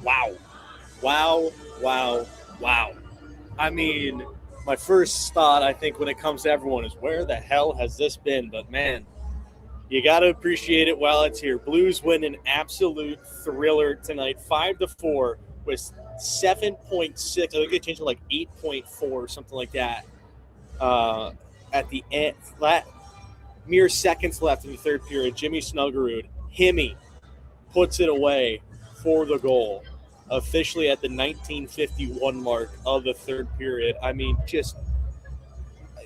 Wow. Wow, wow, wow. I mean, my first thought, I think, when it comes to everyone is where the hell has this been? But, man, you got to appreciate it while it's here. Blues win an absolute thriller tonight, 5-4 with 7.6. I think they changed to like 8.4 or something like that at the end. Mere seconds left in the third period. Jimmy Snuggerud, Himmy, puts it away for the goal, officially at the 1951 mark of the third period. I mean, just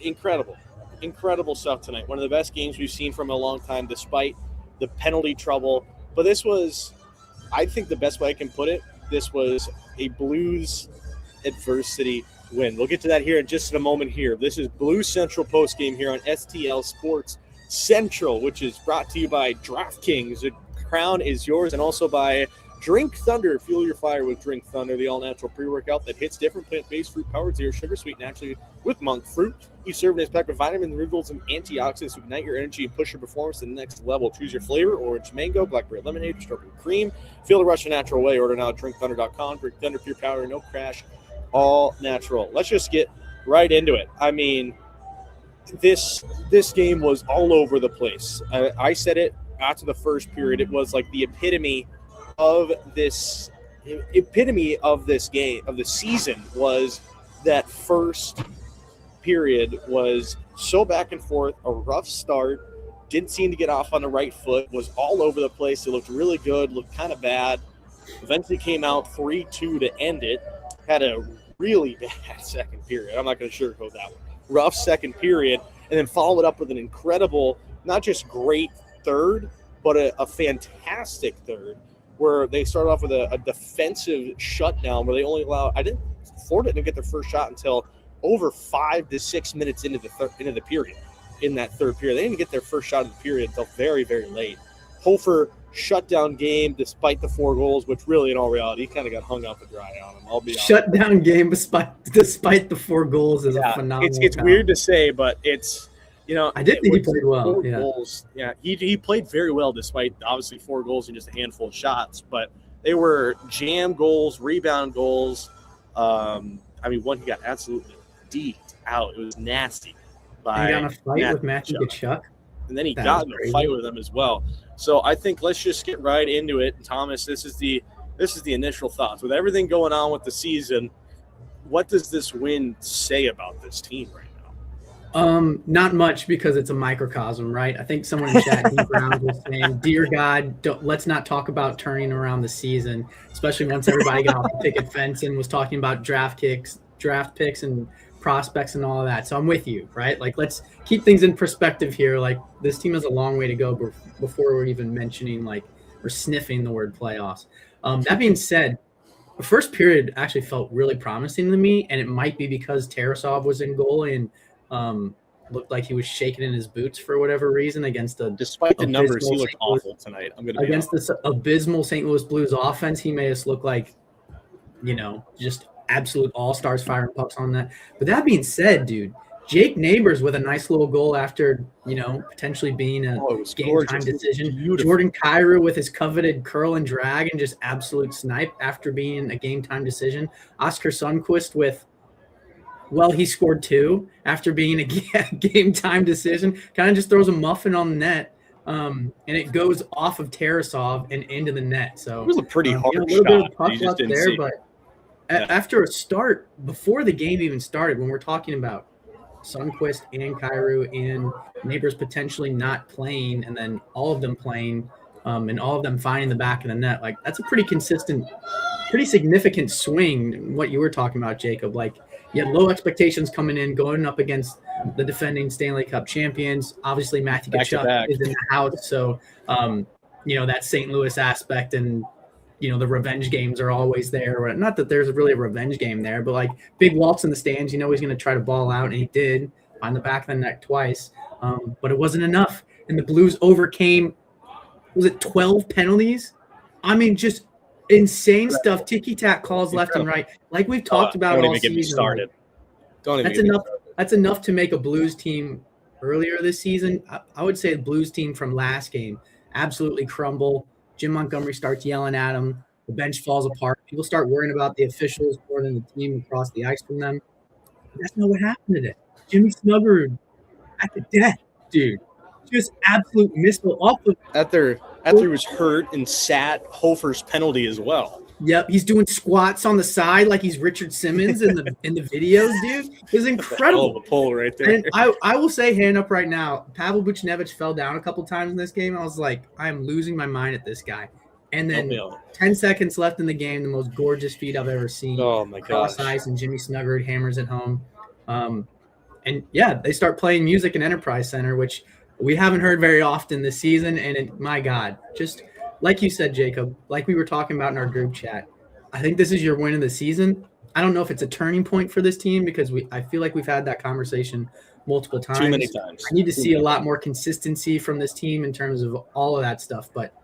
incredible. Incredible stuff tonight. One of the best games we've seen from a long time, despite the penalty trouble. But this was, I think the best way I can put it, this was a Blues adversity win. We'll get to that here in just a moment here. This is Blues Central postgame here on STL Sports Central, which is brought to you by DraftKings. The crown is yours, and also by Drink Thunder. Fuel your fire with Drink Thunder, the all-natural pre-workout that hits different plant-based fruit-powered zero sugar, sweet naturally with monk fruit. Each serving is packed with vitamins, minerals, and antioxidants to ignite your energy and push your performance to the next level. Choose your flavor: orange mango, blackberry lemonade, or strawberry cream. Feel the rush a natural way. Order now at drinkthunder.com. Drink Thunder, pure power, no crash, all natural. Let's just get right into it. I mean, this game was all over the place. I said it after the first period. It was like the epitome of this game, of the season, was that first period was so back and forth, a rough start, didn't seem to get off on the right foot, was all over the place. It looked really good, looked kind of bad. Eventually came out 3-2 to end it. Had a really bad second period. I'm not going to sugarcoat that one. Rough second period, and then followed up with an incredible, not just great third, but a fantastic third, where they started off with a defensive shutdown where they only allowed, Florida didn't get their first shot until over 5 to 6 minutes into the period, in that third period. They didn't get their first shot of the period until very, very late. Hofer shutdown game despite the 4 goals, which really, in all reality, he kind of got hung out to dry on him. I'll be honest. Shutdown game despite the 4 goals is a phenomenal. It's weird to say, but it's, I did think he played well. Yeah. Goals. Yeah, he played very well despite obviously 4 goals and just a handful of shots. But they were jam goals, rebound goals. One he got absolutely deked out. It was nasty. He got in a fight with Matthew Tkachuk. And then he got in a fight with them as well. So I think let's just get right into it. Thomas, this is the initial thoughts. With everything going on with the season, what does this win say about this team right now? Not much, because it's a microcosm, right? I think someone in chat, Deep Brown, was saying, "Dear God, let's not talk about turning around the season," especially once everybody got off the picket fence and was talking about draft picks, and prospects and all of that. So I'm with you, right? Like, let's keep things in perspective here. Like, this team has a long way to go before we're even mentioning, like, or sniffing the word playoffs. That being said, the first period actually felt really promising to me, and it might be because Tarasov was in goal and looked like he was shaking in his boots for whatever reason against despite the numbers, he looked awful tonight. I'm going to be against this abysmal St. Louis Blues offense. He made us look like, just absolute all-stars firing pucks on that. But that being said, dude, Jake Neighbors with a nice little goal after, potentially being a game-time decision. Beautiful. Jordan Kyrou with his coveted curl and drag and just absolute snipe after being a game-time decision. Oscar Sundqvist with, he scored 2 after being a game-time decision. Kind of just throws a muffin on the net, and it goes off of Tarasov and into the net. So it was a pretty hard shot. A little bit of puck luck there, but after a start, before the game even started, when we're talking about Sundqvist and Kyrou and Neighbors potentially not playing, and then all of them playing, and all of them finding the back of the net, like, that's a pretty significant swing. What you were talking about, Jacob, like, you had low expectations coming in, going up against the defending Stanley Cup champions. Obviously, Matthew Tkachuk is in the house, so that St. Louis aspect and the revenge games are always there. Not that there's really a revenge game there, but like Big Walt's in the stands, he's going to try to ball out, and he did on the back of the net twice. But it wasn't enough. And the Blues overcame, was it 12 penalties? I mean, just insane stuff. Ticky-tack calls left and right. Like we've talked about all season. Don't even get me started. That's enough to make a Blues team earlier this season. I would say the Blues team from last game absolutely crumble. Jim Montgomery starts yelling at him. The bench falls apart. People start worrying about the officials more than the team across the ice from them. That's not what happened today. Jimmy Snuggerud at the death, dude. Just absolute missile off of after he was hurt and sat Hofer's penalty as well. Yep, he's doing squats on the side like he's Richard Simmons in the videos, dude. It was incredible. A pull right there. And I will say, hand up right now, Pavel Buchnevich fell down a couple times in this game. I was like, I am losing my mind at this guy. And then 10 seconds left in the game, the most gorgeous feed I've ever seen. Oh my gosh! Cross ice and Jimmy Snuggerud hammers it home. And yeah, they start playing music in Enterprise Center, which we haven't heard very often this season. And my God, just like you said, Jacob, like we were talking about in our group chat, I think this is your win of the season. I don't know if it's a turning point for this team because I feel like we've had that conversation multiple times. Too many times. I need to see a lot more consistency from this team in terms of all of that stuff. But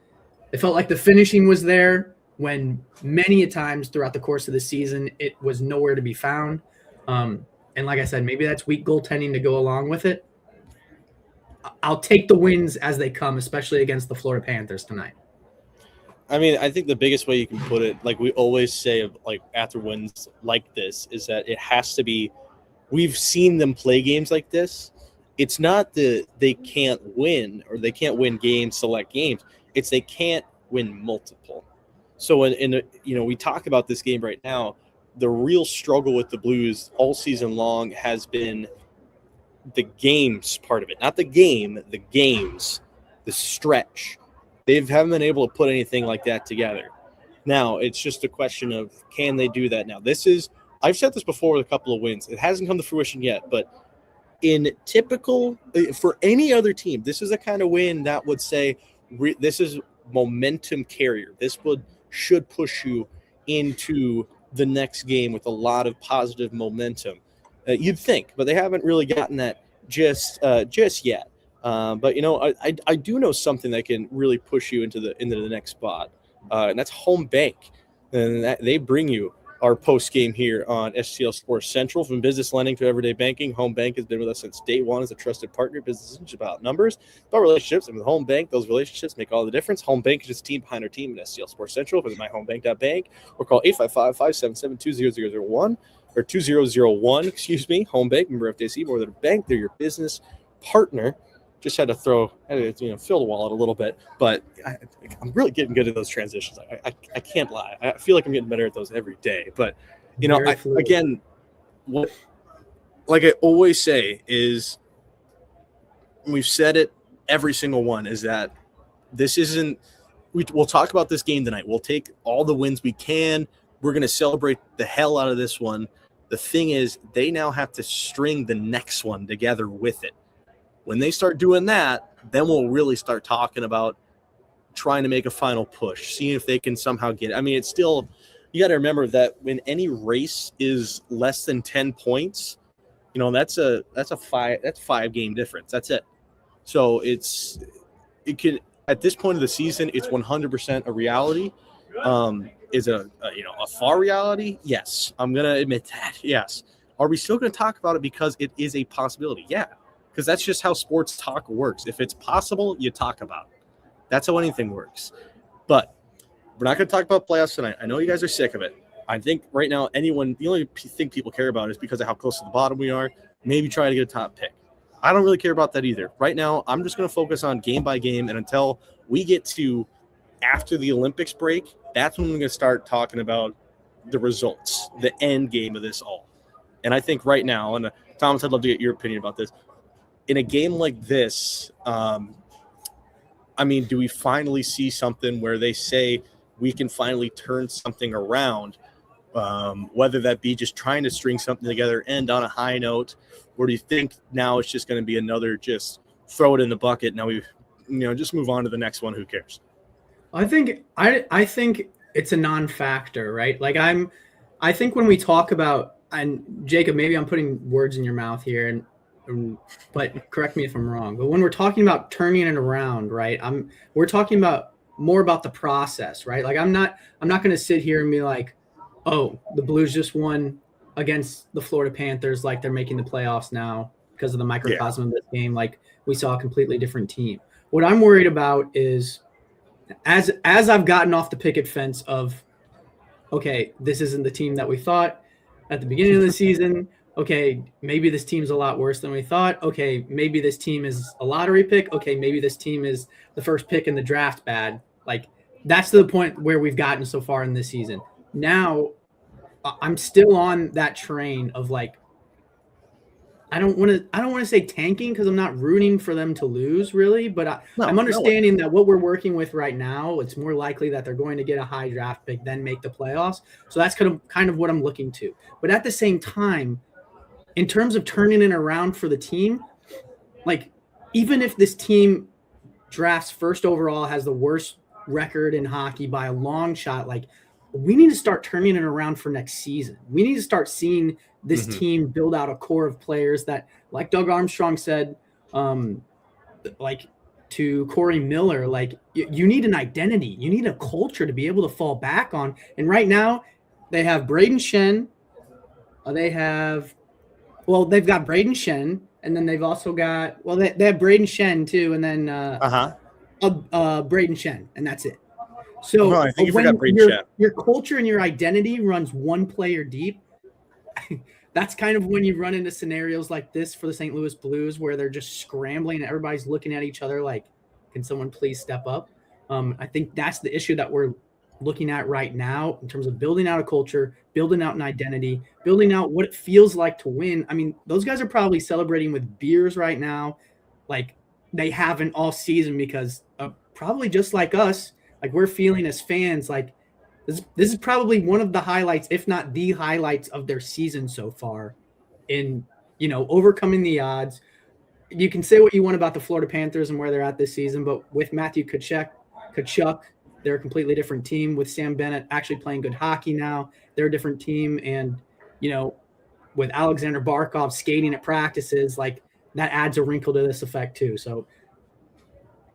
it felt like the finishing was there when many a times throughout the course of the season, it was nowhere to be found. And like I said, maybe that's weak goaltending to go along with it. I'll take the wins as they come, especially against the Florida Panthers tonight. I mean, I think the biggest way you can put it, like we always say, like after wins like this, is that it has to be. We've seen them play games like this. It's not that they can't win or they can't win games, select games. It's they can't win multiple. So we talk about this game right now. The real struggle with the Blues all season long has been the games part of it, not the game, the games, the stretch. They haven't been able to put anything like that together. Now, it's just a question of can they do that now? I've said this before with a couple of wins. It hasn't come to fruition yet, but in typical, for any other team, this is a kind of win that would say this is momentum carrier. This should push you into the next game with a lot of positive momentum. You'd think, but they haven't really gotten that just yet. But I do know something that can really push you into the next spot, and that's home bank. And they bring you our post game here on STL Sports Central. From business lending to everyday banking, Home Bank has been with us since day one as a trusted partner. Business isn't about numbers, but relationships. And with Home Bank, those relationships make all the difference. Home Bank is just a team behind our team at STL Sports Central. Visit myhomebank.bank or call 855-577-2001 or 2001. Excuse me. Home Bank, member FDIC, more than a bank. They're your business partner. Just had to fill the wallet a little bit, but I'm really getting good at those transitions. I can't lie. I feel like I'm getting better at those every day. But what like I always say is, we've said it every single one, is that this isn't. We'll talk about this game tonight. We'll take all the wins we can. We're going to celebrate the hell out of this one. The thing is, they now have to string the next one together with it. When they start doing that, then we'll really start talking about trying to make a final push, seeing if they can somehow get it. I mean, it's still, you got to remember that when any race is less than 10 points, that's a 5-game difference. That's it. So it can, at this point of the season, it's 100% a reality. Is it a far reality? Yes. I'm going to admit that. Yes. Are we still going to talk about it because it is a possibility? Yeah. Because that's just how sports talk works. If it's possible, you talk about it. That's how anything works. But we're not going to talk about playoffs tonight. I know you guys are sick of it. I think right now, the only thing people care about is because of how close to the bottom we are, maybe try to get a top pick. I don't really care about that either. Right now, I'm just going to focus on game by game, and until we get to after the Olympics break, that's when we're going to start talking about the results, the end game of this all. And I think right now, and Thomas, I'd love to get your opinion about this. In a game like this, do we finally see something where they say we can finally turn something around, whether that be just trying to string something together, end on a high note, or do you think now it's just going to be another just throw it in the bucket, now we just move on to the next one, who cares? I think it's a non-factor, right? Like I think when we talk about, and Jacob, maybe I'm putting words in your mouth here, but correct me if I'm wrong. But when we're talking about turning it around, right? We're talking about more about the process, right? Like I'm not going to sit here and be like, oh, the Blues just won against the Florida Panthers, like they're making the playoffs now because of the microcosm of this game. Like we saw a completely different team. What I'm worried about is as I've gotten off the picket fence of okay, this isn't the team that we thought at the beginning of the season. Okay, maybe this team's a lot worse than we thought. Okay, maybe this team is a lottery pick. Okay, maybe this team is the first pick in the draft bad. Like, that's the point where we've gotten so far in this season. Now, I'm still on that train of like, I don't want to say tanking because I'm not rooting for them to lose really, but I'm understanding that what we're working with right now, it's more likely that they're going to get a high draft pick then make the playoffs. So that's kind of what I'm looking to. But at the same time, in terms of turning it around for the team, like even if this team drafts first overall, has the worst record in hockey by a long shot, like we need to start turning it around for next season. We need to start seeing this team build out a core of players that, like Doug Armstrong said, like to Corey Miller, like you need an identity. You need a culture to be able to fall back on. And right now they have Braden Shen. They've got Braden Shen, and then they've also got, they have Braden Shen too, and then Braden Shen, and that's it. So I think you forgot Braden Shen. Your culture and your identity runs one player deep. That's kind of when you run into scenarios like this for the St. Louis Blues where they're just scrambling and everybody's looking at each other like, can someone please step up? I think that's the issue that we're looking at right now in terms of building out a culture, building out an identity, building out what it feels like to win. I mean, those guys are probably celebrating with beers right now like they haven't all season because probably just like us, like we're feeling as fans like this is probably one of the highlights, if not the highlights of their season so far in, overcoming the odds. You can say what you want about the Florida Panthers and where they're at this season, but with Matthew Tkachuk, they're a completely different team. With Sam Bennett actually playing good hockey now, they're a different team. And, with Alexander Barkov skating at practices, like that adds a wrinkle to this effect too. So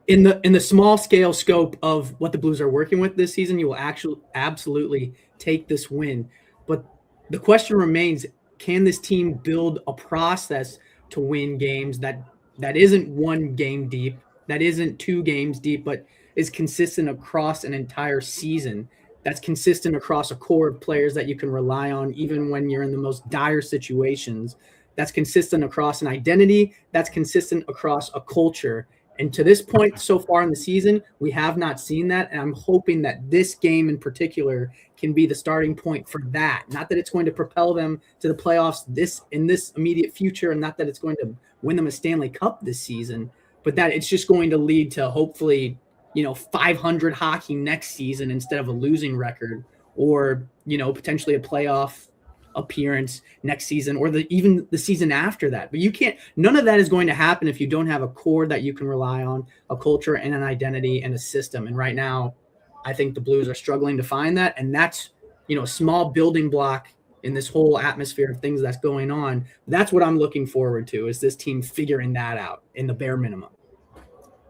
in the small scale scope of what the Blues are working with this season, you will actually absolutely take this win. But the question remains, can this team build a process to win games that isn't one game deep, that isn't two games deep, but is consistent across an entire season, that's consistent across a core of players that you can rely on even when you're in the most dire situations, that's consistent across an identity, that's consistent across a culture. And to this point so far in the season, we have not seen that. And I'm hoping that this game in particular can be the starting point for that. Not that it's going to propel them to the playoffs in this immediate future, and not that it's going to win them a Stanley Cup this season, but that it's just going to lead to hopefully, 500 hockey next season instead of a losing record, or, potentially a playoff appearance next season, or even the season after that. But none of that is going to happen if you don't have a core that you can rely on, a culture and an identity and a system. And right now, I think the Blues are struggling to find that. And that's, a small building block in this whole atmosphere of things that's going on. That's what I'm looking forward to, is this team figuring that out in the bare minimum.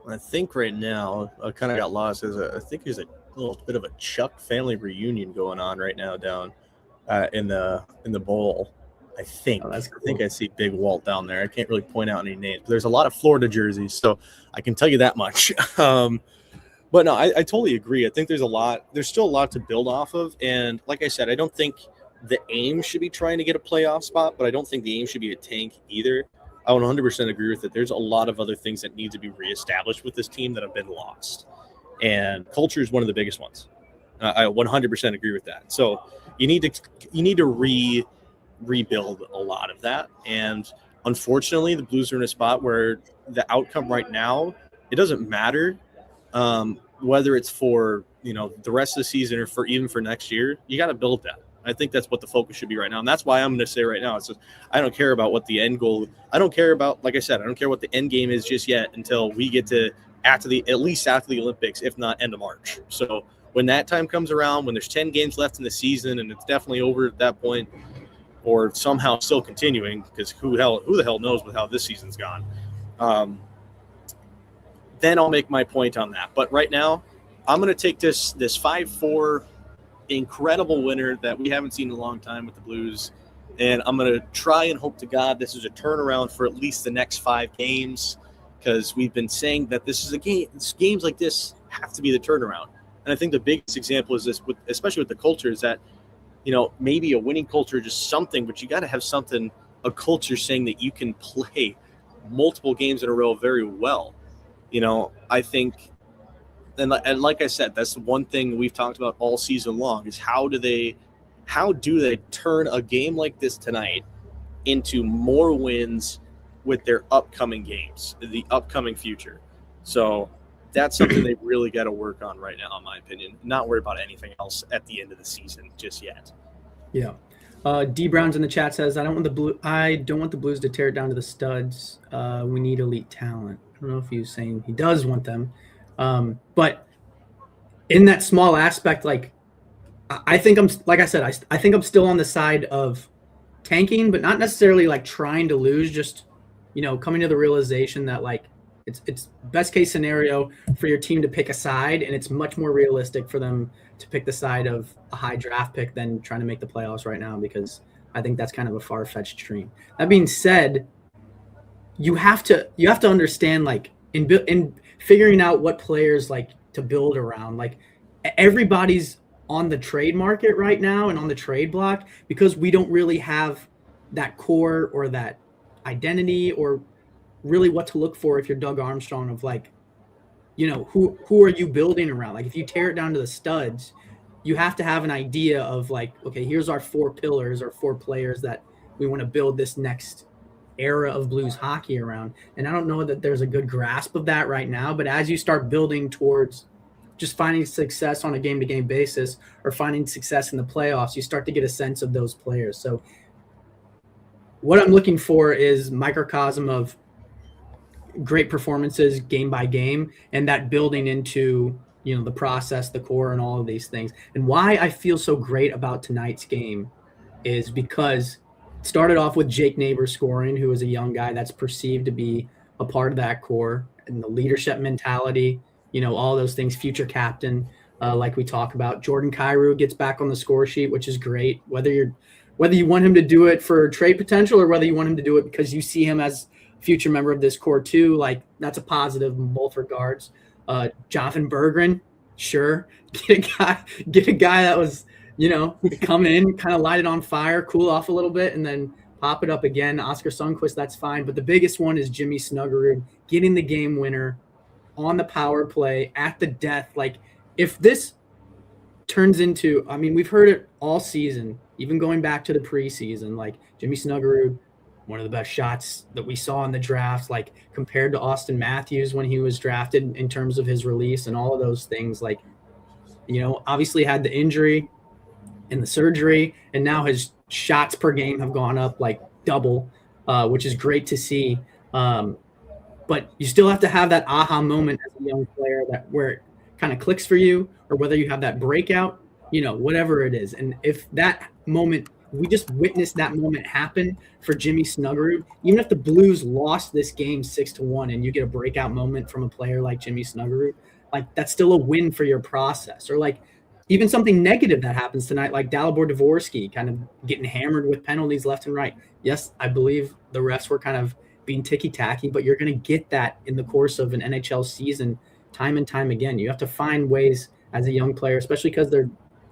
I think right now, I kind of got lost. I think there's a little bit of a Chuck family reunion going on right now down in the bowl. I think. That's cool. I think I see Big Walt down there. I can't really point out any names. There's a lot of Florida jerseys, so I can tell you that much. But no, I totally agree. I think there's still a lot to build off of. And like I said, I don't think the aim should be trying to get a playoff spot, but I don't think the aim should be a tank either. I 100% agree with it. There's a lot of other things that need to be reestablished with this team that have been lost. And culture is one of the biggest ones. I 100% agree with that. So you need to rebuild a lot of that. And unfortunately, the Blues are in a spot where the outcome right now, it doesn't matter whether it's for, the rest of the season or for next year. You got to build that. I think that's what the focus should be right now. And that's why I'm going to say right now, it's just, I don't care about what the end goal, I don't care about, like I said, I don't care what the end game is just yet until we get to at least after the Olympics, if not end of March. So when that time comes around, when there's 10 games left in the season and it's definitely over at that point, or somehow still continuing, because who the hell knows with how this season's gone, then I'll make my point on that. But right now, I'm going to take this 5-4 incredible winner that we haven't seen in a long time with the Blues, and I'm going to try and hope to God this is a turnaround for at least the next 5 games, because we've been saying that this is a game. Games like this have to be the turnaround. And I think the biggest example is this, especially with the culture, is that, maybe a winning culture is just something, but you got to have something, a culture saying that you can play multiple games in a row very well. I think, and like I said, that's the one thing we've talked about all season long is how do they turn a game like this tonight into more wins with their upcoming games, the upcoming future. So that's something they've really got to work on right now, in my opinion. Not worry about anything else at the end of the season just yet. Yeah. D Brown's in the chat says, I don't want the Blues to tear it down to the studs. We need elite talent. I don't know if he's saying he does want them. But in that small aspect, like, I think I'm still on the side of tanking, but not necessarily like trying to lose, just, coming to the realization that like it's best case scenario for your team to pick a side, and it's much more realistic for them to pick the side of a high draft pick than trying to make the playoffs right now, because I think that's kind of a far-fetched dream. That being said, you have to understand, like, in figuring out what players like to build around, like everybody's on the trade market right now and on the trade block because we don't really have that core or that identity or really what to look for if you're Doug Armstrong of like, who are you building around? Like if you tear it down to the studs, you have to have an idea of like, okay, here's our 4 pillars or 4 players that we want to build this next era of Blues hockey around. And I don't know that there's a good grasp of that right now, but as you start building towards just finding success on a game-to-game basis or finding success in the playoffs, you start to get a sense of those players. So what I'm looking for is microcosm of great performances game by game, and that building into, the process, the core, and all of these things. And why I feel so great about tonight's game is because it started off with Jake Neighbors scoring, who is a young guy that's perceived to be a part of that core, and the leadership mentality, all those things, future captain, like we talk about. Jordan Kyrou gets back on the score sheet, which is great. Whether you want him to do it for trade potential or whether you want him to do it because you see him as a future member of this core too, like that's a positive in both regards. Jonathan Berggren, sure. Get a guy that was, come in, kind of light it on fire, cool off a little bit, and then pop it up again. Oscar Sundqvist, that's fine. But the biggest one is Jimmy Snuggerud getting the game winner on the power play at the death. Like if this turns into, we've heard it all season, even going back to the preseason, like Jimmy Snuggerud, one of the best shots that we saw in the draft, like compared to Austin Matthews when he was drafted in terms of his release and all of those things, like, obviously had the injury and the surgery, and now his shots per game have gone up like double, which is great to see. But you still have to have that aha moment as a young player where it kind of clicks for you, or whether you have that breakout, whatever it is. And if that moment, we just witnessed that moment happen for Jimmy Snuggerud, even if the Blues lost this game 6-1 and you get a breakout moment from a player like Jimmy Snuggerud, like that's still a win for your process. Or like even something negative that happens tonight, like Dalibor Dvorsky kind of getting hammered with penalties left and right. Yes, I believe the refs were kind of being ticky-tacky, but you're going to get that in the course of an NHL season time and time again. You have to find ways as a young player, especially because they're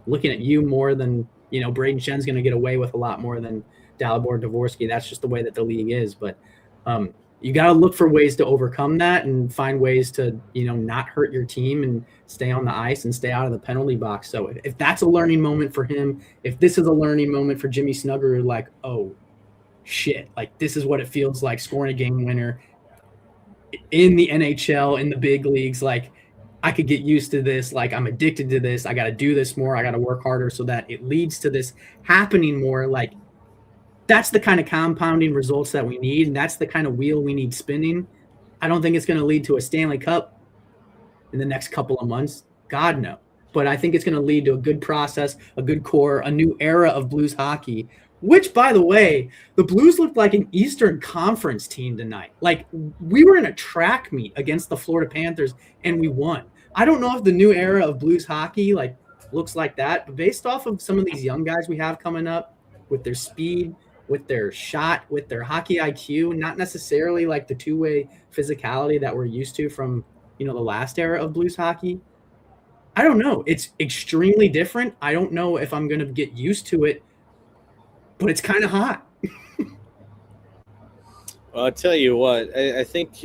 looking at you more than, Braden Shen's going to get away with a lot more than Dalibor Dvorsky. That's just the way that the league is. But you got to look for ways to overcome that and find ways to, not hurt your team and stay on the ice and stay out of the penalty box. So if that's a learning moment for him, if this is a learning moment for Jimmy Snuggerud, like, oh, shit, like this is what it feels like scoring a game winner in the NHL, in the big leagues. Like I could get used to this. Like I'm addicted to this. I got to do this more. I got to work harder so that it leads to this happening more. Like that's the kind of compounding results that we need. And that's the kind of wheel we need spinning. I don't think it's going to lead to a Stanley Cup in the next couple of months. God, no. But I think it's going to lead to a good process, a good core, a new era of Blues hockey, which, by the way, the Blues looked like an Eastern Conference team tonight. Like, we were in a track meet against the Florida Panthers, and we won. I don't know if the new era of Blues hockey, like, looks like that, but based off of some of these young guys we have coming up with their speed, with their shot, with their hockey IQ, not necessarily like the two-way physicality that we're used to from, the last era of Blues hockey, I don't know. It's extremely different. I don't know if I'm going to get used to it, but it's kind of hot. Well, I'll tell you what. I think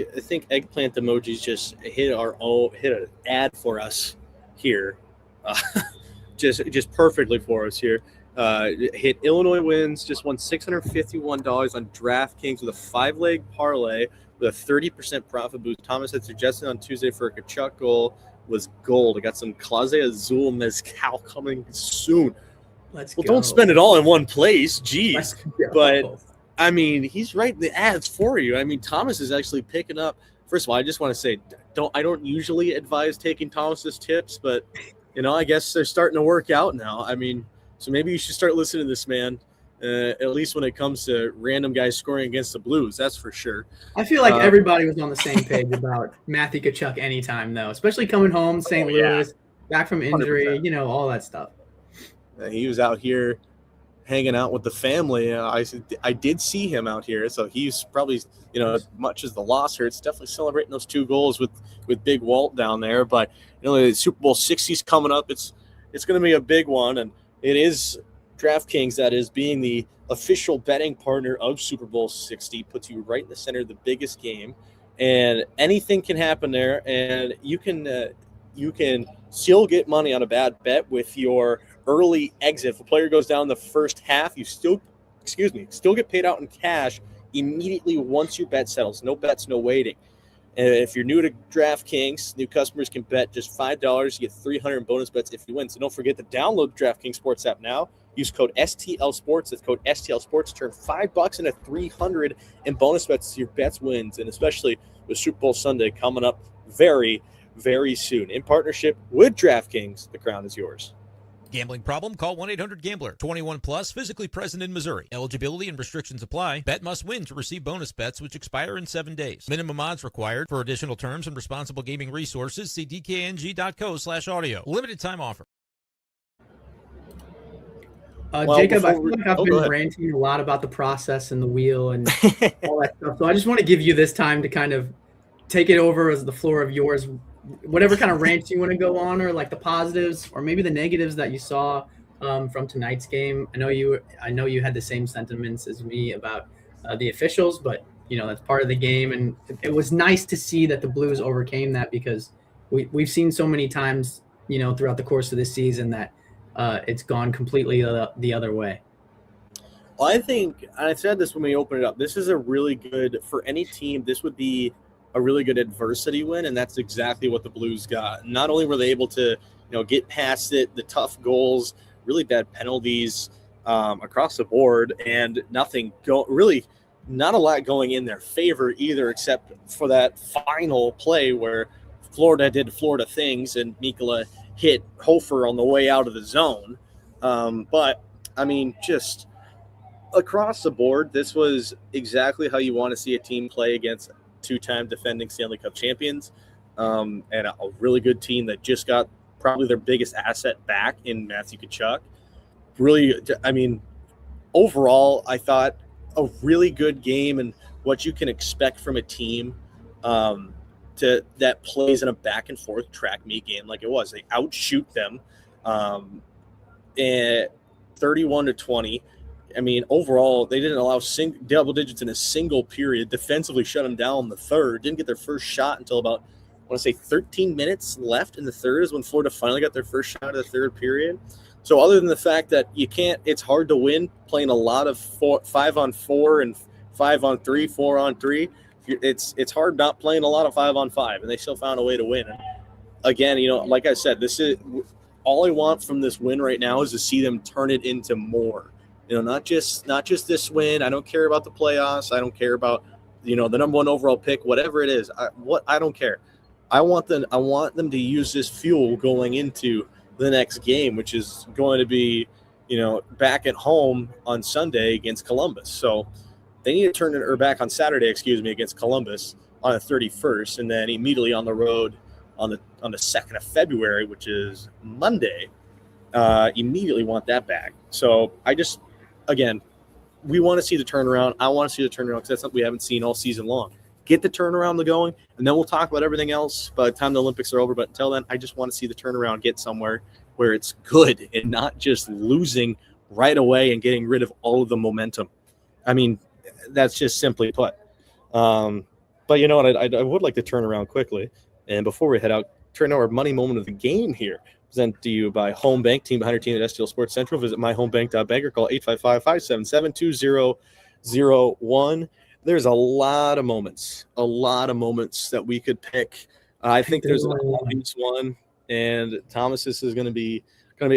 eggplant emojis just hit an ad for us here, just perfectly for us here. Hit Illinois wins, just won $651 on DraftKings with a 5-leg parlay with a 30% profit boost. Thomas had suggested on Tuesday for a Kachuk goal was gold. I got some Clase Azul Mezcal coming soon. Let's go. Don't spend it all in one place. Jeez. But, I mean, he's writing the ads for you. I mean, Thomas is actually picking up. First of all, I just want to say, I don't usually advise taking Thomas's tips, but, I guess they're starting to work out now. I mean, so maybe you should start listening to this man, at least when it comes to random guys scoring against the Blues. That's for sure. I feel like everybody was on the same page about Matthew Tkachuk anytime, though, especially coming home, St. Louis, back from injury, 100%. All that stuff. He was out here hanging out with the family. I did see him out here, so he's probably, as much as the loss hurts, definitely celebrating those 2 goals with Big Walt down there. But the Super Bowl 60's coming up. It's going to be a big one, and it is DraftKings that is being the official betting partner of Super Bowl 60. Puts you right in the center of the biggest game, and anything can happen there. And you can still get money on a bad bet with your early exit. If a player goes down the first half, you still get paid out in cash immediately once your bet settles. No bets, no waiting. And if you're new to DraftKings, new customers can bet just $5. You get 300 in bonus bets if you win. So don't forget to download the DraftKings Sports app now. Use code STL Sports. That's code STL Sports. Turn $5 into 300 in bonus bets to your bets wins. And especially with Super Bowl Sunday coming up very, very soon. In partnership with DraftKings, the crown is yours. Gambling problem? Call 1-800-GAMBLER. 21 plus, physically present in Missouri. Eligibility and restrictions apply. Bet must win to receive bonus bets, which expire in 7 days. Minimum odds required. For additional terms and responsible gaming resources, see dkng.co/audio. Limited time offer. Jacob, I feel like I've been ranting a lot about the process and the wheel and all that stuff. So I just want to give you this time to kind of take it over as the floor of yours. Whatever kind of rants you want to go on, or like the positives or maybe the negatives that you saw from tonight's game. I know you had the same sentiments as me about the officials, but that's part of the game, and it was nice to see that the Blues overcame that, because we've seen so many times throughout the course of this season that it's gone completely the other way. Well, I think, and I said this when we opened it up, this is a really good, for any team, this would be a really good adversity win, and that's exactly what the Blues got. Not only were they able to, get past it, the tough goals, really bad penalties across the board, and really not a lot going in their favor either, except for that final play where Florida did Florida things and Mikkola hit Hofer on the way out of the zone. But, I mean, just across the board, this was exactly how you want to see a team play against two-time defending Stanley Cup champions, and a really good team that just got probably their biggest asset back in Matthew Tkachuk. Really, I mean, overall, I thought a really good game, and what you can expect from a team that plays in a back-and-forth track meet game like it was. They outshoot them 31-20. I mean, overall, they didn't allow double digits in a single period. Defensively shut them down in the third. Didn't get their first shot until about, I want to say, 13 minutes left in the third is when Florida finally got their first shot of the third period. So other than the fact that it's hard to win playing a lot of 5-on-4 and 5-on-3, 4-on-3. It's hard not playing a lot of 5-on-5, and they still found a way to win. And again, like I said, this is all I want from this win right now is to see them turn it into more. Not just this win. I don't care about the playoffs. I don't care about, the number one overall pick, whatever it is. I don't care. I want them to use this fuel going into the next game, which is going to be, back at home on Sunday against Columbus. So they need to turn it, or back on Saturday, against Columbus on the 31st, and then immediately on the road on the 2nd of February, which is Monday. Immediately want that back. So again, we want to see the turnaround. I want to see the turnaround because that's something we haven't seen all season long. get the turnaround going, and then we'll talk about everything else by the time the Olympics are over. But until then, I just want to see the turnaround get somewhere where it's good and not just losing right away and getting rid of all of the momentum. I mean, that's just simply put. But you know what? I would like to turn around quickly. And before we head out, turn our money moment of the game here. Presented to you by Home Bank, team behind your team at STL Sports Central. Visit myhomebank.bank or call 855-577-2001. There's a lot of moments that we could pick. I think there's an obvious one, and Thomas, this is going to be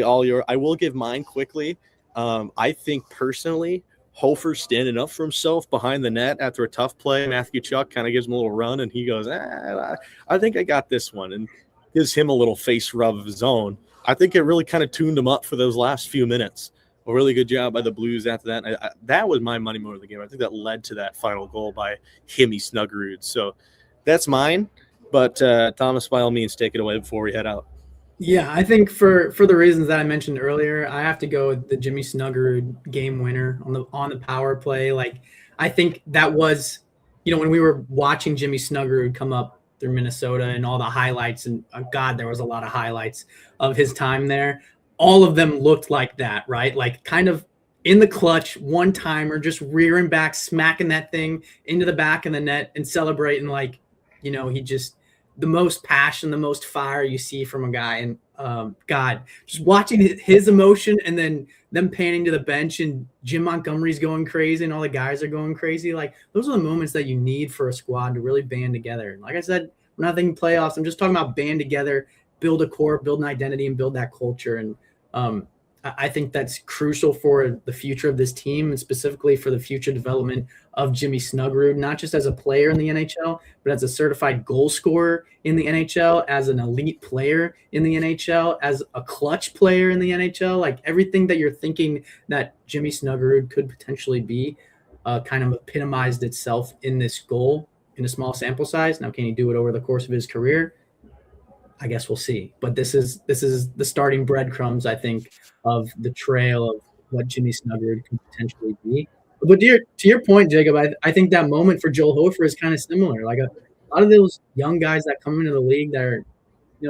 all your. I will give mine quickly. I think personally, Hofer standing up for himself behind the net after a tough play. Matthew Tkachuk kind of gives him a little run, and he goes, I think I got this one, and gives him a little face rub of his own. I think it really kind of tuned him up for those last few minutes. A really good job by the Blues after that. That was my money moment of the game. I think that led to that final goal by Jimmy Snuggerud. So that's mine. But Thomas, by all means, take it away before we head out. Yeah, I think for the reasons that I mentioned earlier, I have to go with the Jimmy Snuggerud game winner on the power play. Like, I think that was, when we were watching Jimmy Snuggerud come up through Minnesota and all the highlights, and God, there was a lot of highlights of his time there. All of them looked like that, right? Like kind of in the clutch, one timer, just rearing back, smacking that thing into the back of the net and celebrating like, he just the most passion, the most fire you see from a guy. And God, just watching his emotion and then them panning to the bench and Jim Montgomery's going crazy and all the guys are going crazy. Like those are the moments that you need for a squad to really band together. And like I said, we're not thinking playoffs. I'm just talking about band together, build a core, build an identity, and build that culture. And I think that's crucial for the future of this team and specifically for the future development of Jimmy Snuggerud, not just as a player in the NHL, but as a certified goal scorer in the NHL, as an elite player in the NHL, as a clutch player in the NHL. Like everything that you're thinking that Jimmy Snuggerud could potentially be kind of epitomized itself in this goal in a small sample size. Now, can he do it over the course of his career? I guess we'll see. But this is the starting breadcrumbs, I think, of the trail of what Jimmy Snuggerud can potentially be. But to your point, Jacob, I think that moment for Joel Hofer is kind of similar. Like a lot of those young guys that come into the league that are,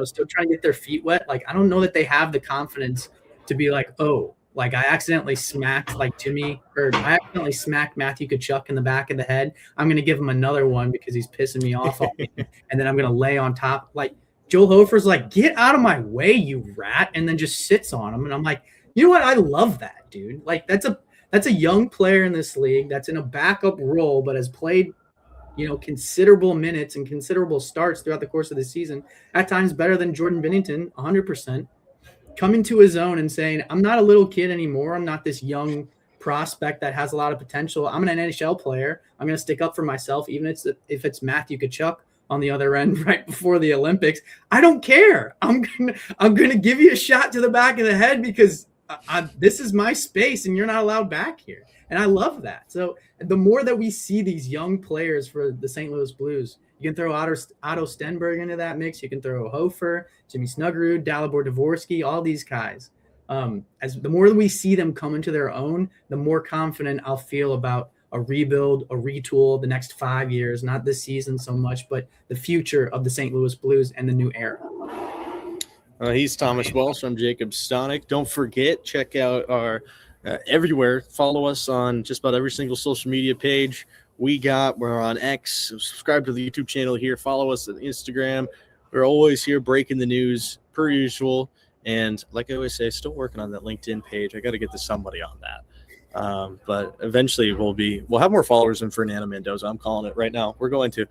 still trying to get their feet wet. Like I don't know that they have the confidence to be like, oh, like I accidentally smacked Matthew Tkachuk in the back of the head. I'm going to give him another one because he's pissing me off, and then I'm going to lay on top. Like Joel Hofer's like, get out of my way, you rat, and then just sits on him. And I'm like, you know what? I love that, dude. Like that's a young player in this league that's in a backup role, but has played, considerable minutes and considerable starts throughout the course of the season. At times better than Jordan Binnington, 100%. Coming to his own and saying, I'm not a little kid anymore. I'm not this young prospect that has a lot of potential. I'm an NHL player. I'm going to stick up for myself, even if it's Matthew Tkachuk on the other end right before the Olympics. I don't care. I'm gonna give you a shot to the back of the head because this is my space and you're not allowed back here. And I love that. So the more that we see these young players for the St. Louis Blues, you can throw Otto Stenberg into that mix. You can throw Hofer, Jimmy Snuggerud, Dalibor Dvorsky, all these guys. As the more we see them come into their own, the more confident I'll feel about a rebuild, a retool the next 5 years, not this season so much, but the future of the St. Louis Blues and the new era. He's Thomas Welsh. I'm Jacob Stonick. Don't forget, check out our everywhere. Follow us on just about every single social media page we're on X. Subscribe to the YouTube channel here. Follow us on Instagram. We're always here breaking the news per usual. And like I always say, still working on that LinkedIn page. I got to get to somebody on that. But eventually we'll have more followers than Fernando Mendoza. I'm calling it right now. We're going to.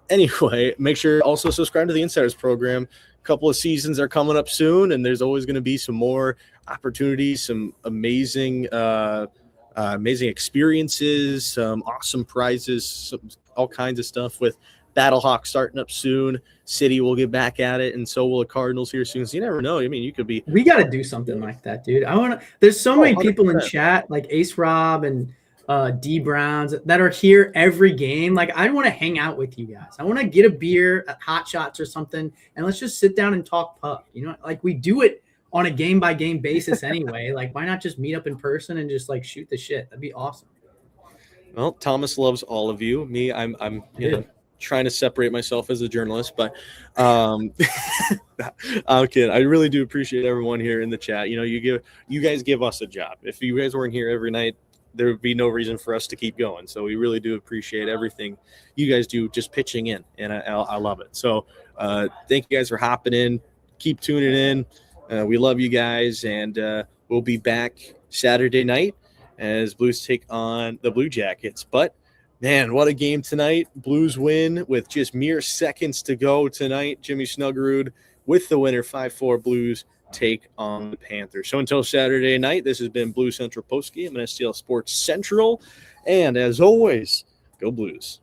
Anyway, make sure also subscribe to the Insiders program. A couple of seasons are coming up soon, and there's always going to be some more opportunities, some amazing experiences, some awesome prizes, all kinds of stuff with Battlehawk starting up soon. City will get back at it, and so will the Cardinals here soon. So you never know. I mean, you could be. We got to do something like that, dude. There's so many people in chat, like Ace Rob and D Browns, that are here every game. Like, I want to hang out with you guys. I want to get a beer at Hot Shots or something, and let's just sit down and talk puck. Like we do it on a game by game basis anyway. Like, why not just meet up in person and just like shoot the shit? That'd be awesome. Well, Thomas loves all of you. Me, I'm you know, trying to separate myself as a journalist, but I'm kidding. I really do appreciate everyone here in the chat. You know, you guys give us a job. If you guys weren't here every night, there would be no reason for us to keep going. So we really do appreciate everything you guys do, just pitching in, and I love it. So thank you guys for hopping in. Keep tuning in. We love you guys, and we'll be back Saturday night as Blues take on the Blue Jackets. But man, what a game tonight. Blues win with just mere seconds to go tonight. Jimmy Snuggerud with the winner. 5-4 Blues take on the Panthers. So until Saturday night, this has been Blue Central Postgame and STL Sports Central. And as always, go Blues.